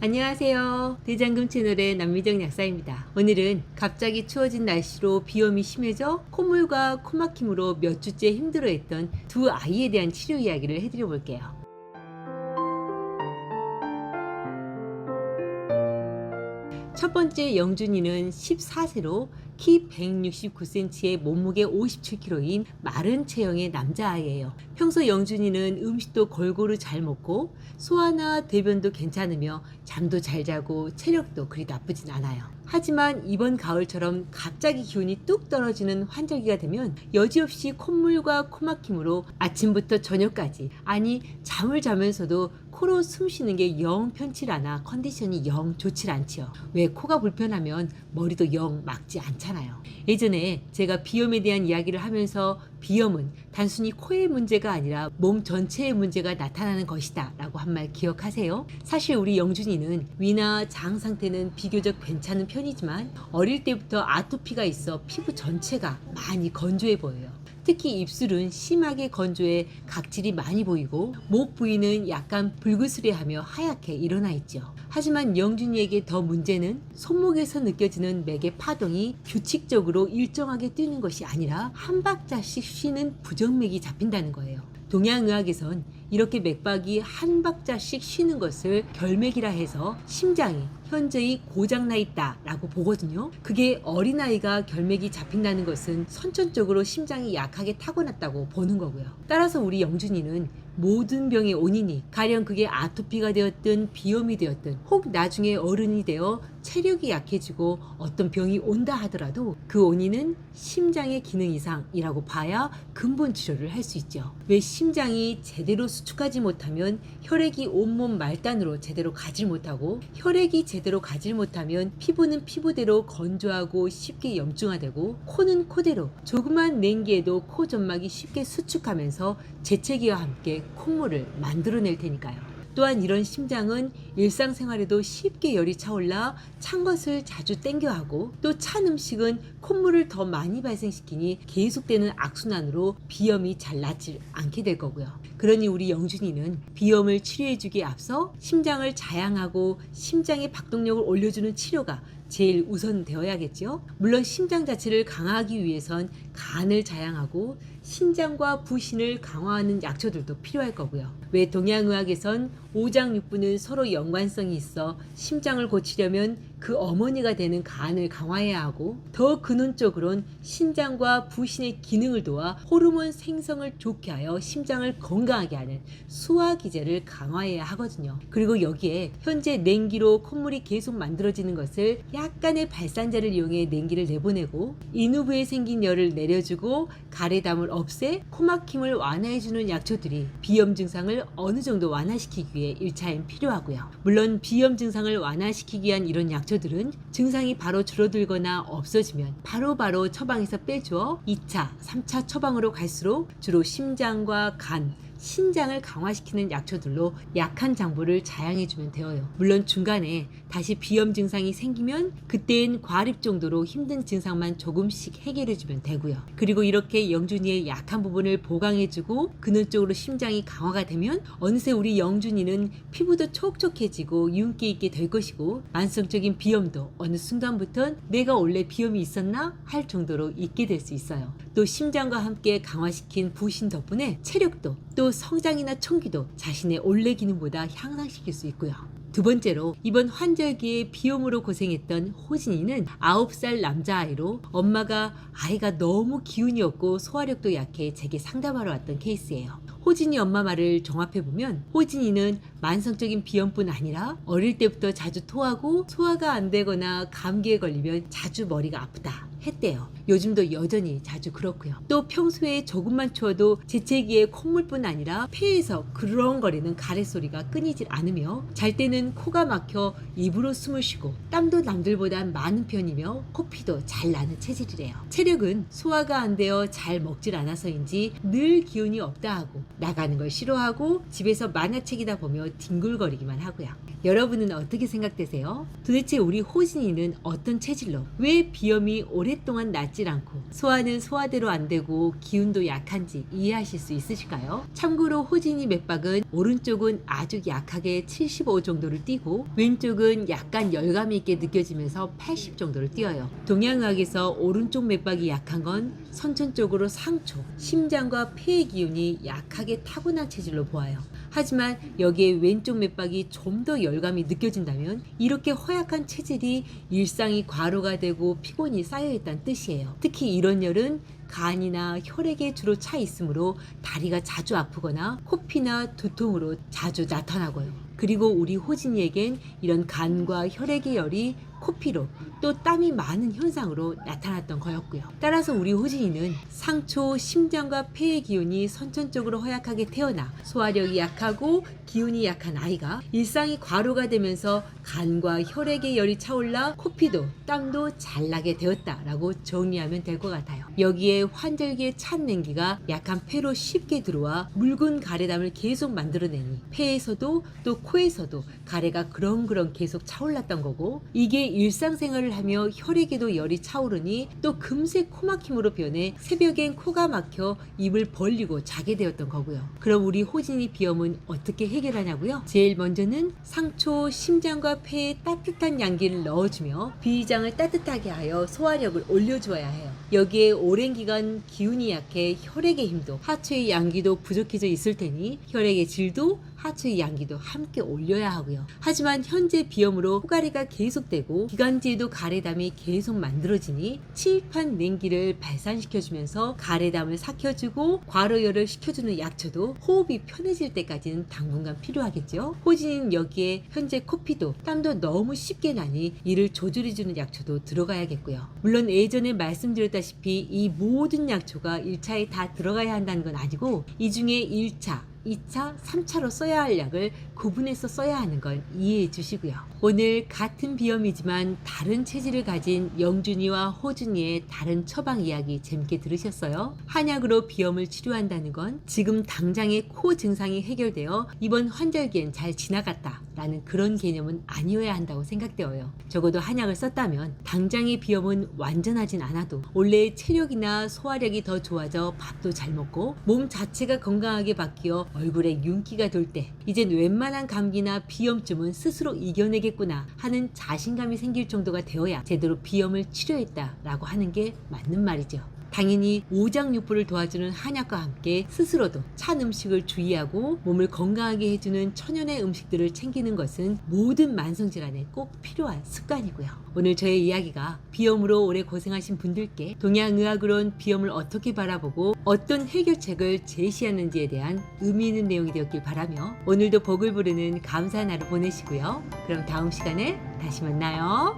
안녕하세요. 대장금 채널의 남미정 약사입니다. 오늘은 갑자기 추워진 날씨로 비염이 심해져 콧물과 코막힘으로 몇 주째 힘들어했던 두 아이에 대한 치료 이야기를 해드려 볼게요. 첫 번째 영준이는 14세로 키 169cm에 몸무게 57kg인 마른 체형의 남자아이예요. 평소 영준이는 음식도 골고루 잘 먹고 소화나 대변도 괜찮으며 잠도 잘 자고 체력도 그리 나쁘진 않아요. 하지만 이번 가을처럼 갑자기 기온이 뚝 떨어지는 환절기가 되면 여지없이 콧물과 코막힘으로 아침부터 저녁까지, 아니 잠을 자면서도 코로 숨 쉬는 게 영 편치 않아 컨디션이 영 좋질 않지요. 왜 코가 불편하면 머리도 영 막지 않잖아요. 예전에 제가 비염에 대한 이야기를 하면서 비염은 단순히 코의 문제가 아니라 몸 전체의 문제가 나타나는 것이다 라고 한 말 기억하세요? 사실 우리 영준이는 위나 장 상태는 비교적 괜찮은 편이지만 어릴 때부터 아토피가 있어 피부 전체가 많이 건조해 보여요. 특히 입술은 심하게 건조해 각질이 많이 보이고 목 부위는 약간 불그스레하며 하얗게 일어나 있죠. 하지만 영준이에게 더 문제는 손목에서 느껴지는 맥의 파동이 규칙적으로 일정하게 뛰는 것이 아니라 한 박자씩 쉬는 부정맥이 잡힌다는 거예요. 동양의학에선 이렇게 맥박이 한 박자씩 쉬는 것을 결맥이라 해서 심장이 현저히 고장나 있다 라고 보거든요. 그게 어린아이가 결맥이 잡힌다는 것은 선천적으로 심장이 약하게 타고났다고 보는 거고요. 따라서 우리 영준이는 모든 병의 원인이, 가령 그게 아토피가 되었든 비염이 되었든 혹 나중에 어른이 되어 체력이 약해지고 어떤 병이 온다 하더라도 그 원인은 심장의 기능 이상이라고 봐야 근본 치료를 할 수 있죠. 왜 심장이 제대로 수축하지 못하면 혈액이 온몸 말단으로 제대로 가질 못하고, 혈액이 제대로 가질 못하면 피부는 피부대로 건조하고 쉽게 염증화되고, 코는 코대로 조그만 냉기에도 코 점막이 쉽게 수축하면서 재채기와 함께 콧물을 만들어낼 테니까요. 또한 이런 심장은 일상생활에도 쉽게 열이 차올라 찬 것을 자주 땡겨하고, 또 찬 음식은 콧물을 더 많이 발생시키니 계속되는 악순환으로 비염이 잘 낫지 않게 될 거고요. 그러니 우리 영준이는 비염을 치료해주기에 앞서 심장을 자양하고 심장의 박동력을 올려주는 치료가 제일 우선되어야겠죠. 물론 심장 자체를 강화하기 위해선 간을 자양하고 신장과 부신을 강화하는 약초들도 필요할 거고요. 왜 동양의학에선 오장육부는 서로 연관성이 있어 심장을 고치려면 그 어머니가 되는 간을 강화해야 하고, 더 근원적으론 신장과 부신의 기능을 도와 호르몬 생성을 좋게 하여 심장을 건강하게 하는 수화기제를 강화해야 하거든요. 그리고 여기에 현재 냉기로 콧물이 계속 만들어지는 것을 약간의 발산자를 이용해 냉기를 내보내고 인후부에 생긴 열을 내려주고 가래담을 없애 코막힘을 완화해주는 약초들이 비염 증상을 어느 정도 완화시키기 위해 1차엔 필요하고요. 물론 비염 증상을 완화시키기 위한 이런 약초들은 증상이 바로 줄어들거나 없어지면 바로바로 처방해서 빼주어 2차, 3차 처방으로 갈수록 주로 심장과 간, 신장을 강화시키는 약초들로 약한 장부를 자양해주면 되어요. 물론 중간에 다시 비염 증상이 생기면 그때엔 과립 정도로 힘든 증상만 조금씩 해결해주면 되고요. 그리고 이렇게 영준이의 약한 부분을 보강해주고 근원적으로 심장이 강화가 되면 어느새 우리 영준이는 피부도 촉촉해지고 윤기 있게 될 것이고, 만성적인 비염도 어느 순간부터 내가 원래 비염이 있었나 할 정도로 있게 될 수 있어요. 또 심장과 함께 강화시킨 부신 덕분에 체력도, 또 성장이나 청기도 자신의 원래 기능보다 향상시킬 수 있고요. 두 번째로, 이번 환절기에 비염으로 고생했던 호진이는 9살 남자아이로 엄마가 아이가 너무 기운이 없고 소화력도 약해 제게 상담하러 왔던 케이스예요. 호진이 엄마 말을 종합해보면 호진이는 만성적인 비염뿐 아니라 어릴 때부터 자주 토하고 소화가 안 되거나 감기에 걸리면 자주 머리가 아프다 했대요. 요즘도 여전히 자주 그렇고요. 또 평소에 조금만 추워도 재채기에 콧물뿐 아니라 폐에서 그르렁거리는 가래소리가 끊이질 않으며, 잘 때는 코가 막혀 입으로 숨을 쉬고 땀도 남들보다 많은 편이며 코피도 잘 나는 체질이래요. 체력은 소화가 안 되어 잘 먹질 않아서인지 늘 기운이 없다 하고 나가는 걸 싫어하고 집에서 만화책이다 보며 뒹굴거리기만 하고요. 여러분은 어떻게 생각되세요? 도대체 우리 호진이는 어떤 체질로 왜 비염이 오래 오랫동안 낫질 않고 소화는 소화대로 안 되고 기운도 약한지 이해하실 수 있으실까요? 참고로 호진이 맥박은 오른쪽은 아주 약하게 75 정도를 뛰고 왼쪽은 약간 열감이 있게 느껴지면서 80 정도를 뛰어요. 동양의학에서 오른쪽 맥박이 약한 건 선천적으로 상초, 심장과 폐의 기운이 약하게 타고난 체질로 보아요. 하지만 여기에 왼쪽 맥박이 좀 더 열감이 느껴진다면 이렇게 허약한 체질이 일상이 과로가 되고 피곤이 쌓여있다는 뜻이에요. 특히 이런 열은 간이나 혈액에 주로 차 있으므로 다리가 자주 아프거나 코피나 두통으로 자주 나타나고요. 그리고 우리 호진이에겐 이런 간과 혈액의 열이 코피로 또 땀이 많은 현상으로 나타났던 거였고요. 따라서 우리 호진이는 상초, 심장과 폐의 기운이 선천적으로 허약하게 태어나 소화력이 약하고 기운이 약한 아이가 일상이 과로가 되면서 간과 혈액의 열이 차올라 코피도 땀도 잘 나게 되었다라고 정리하면 될 것 같아요. 여기에 환절기에 찬 냉기가 약한 폐로 쉽게 들어와 묽은 가래담을 계속 만들어내니 폐에서도 또 코에서도 가래가 그렁그렁 계속 차올랐던 거고, 이게 일상생활을 하며 혈액에도 열이 차오르니 또 금세 코막힘으로 변해 새벽엔 코가 막혀 입을 벌리고 자게 되었던 거고요. 그럼 우리 호진이 비염은 어떻게 해결하냐고요? 제일 먼저는 상초, 심장과 폐에 따뜻한 양기를 넣어주며 비위장을 따뜻하게 하여 소화력을 올려주어야 해요. 여기에 오랜 기간 기운이 약해 혈액의 힘도 하초의 양기도 부족해져 있을 테니 혈액의 질도 하초의 양기도 함께 올려야 하고요. 하지만 현재 비염으로 코가래가 계속되고 기관지에도 가래담이 계속 만들어지니 침입한 냉기를 발산시켜주면서 가래담을 삭혀주고 과로열을 식혀주는 약초도 호흡이 편해질 때까지는 당분간 필요하겠죠. 호진이는 여기에 현재 코피도 땀도 너무 쉽게 나니 이를 조절해주는 약초도 들어가야겠고요. 물론 예전에 말씀드렸다시피 이 모든 약초가 1차에 다 들어가야 한다는 건 아니고 이 중에 1차, 2차, 3차로 써야 할 약을 구분해서 써야 하는 걸 이해해 주시고요. 오늘 같은 비염이지만 다른 체질을 가진 영준이와 호준이의 다른 처방 이야기 재밌게 들으셨어요? 한약으로 비염을 치료한다는 건 지금 당장의 코 증상이 해결되어 이번 환절기엔 잘 지나갔다 라는 그런 개념은 아니어야 한다고 생각되어요. 적어도 한약을 썼다면 당장의 비염은 완전하진 않아도 원래의 체력이나 소화력이 더 좋아져 밥도 잘 먹고 몸 자체가 건강하게 바뀌어 얼굴에 윤기가 돌 때 이젠 웬만한 감기나 비염쯤은 스스로 이겨내겠구나 하는 자신감이 생길 정도가 되어야 제대로 비염을 치료했다라고 하는 게 맞는 말이죠. 당연히 오장육부를 도와주는 한약과 함께 스스로도 찬 음식을 주의하고 몸을 건강하게 해주는 천연의 음식들을 챙기는 것은 모든 만성질환에 꼭 필요한 습관이고요. 오늘 저의 이야기가 비염으로 오래 고생하신 분들께 동양의학으론 비염을 어떻게 바라보고 어떤 해결책을 제시하는지에 대한 의미 있는 내용이 되었길 바라며 오늘도 복을 부르는 감사한 하루 보내시고요. 그럼 다음 시간에 다시 만나요.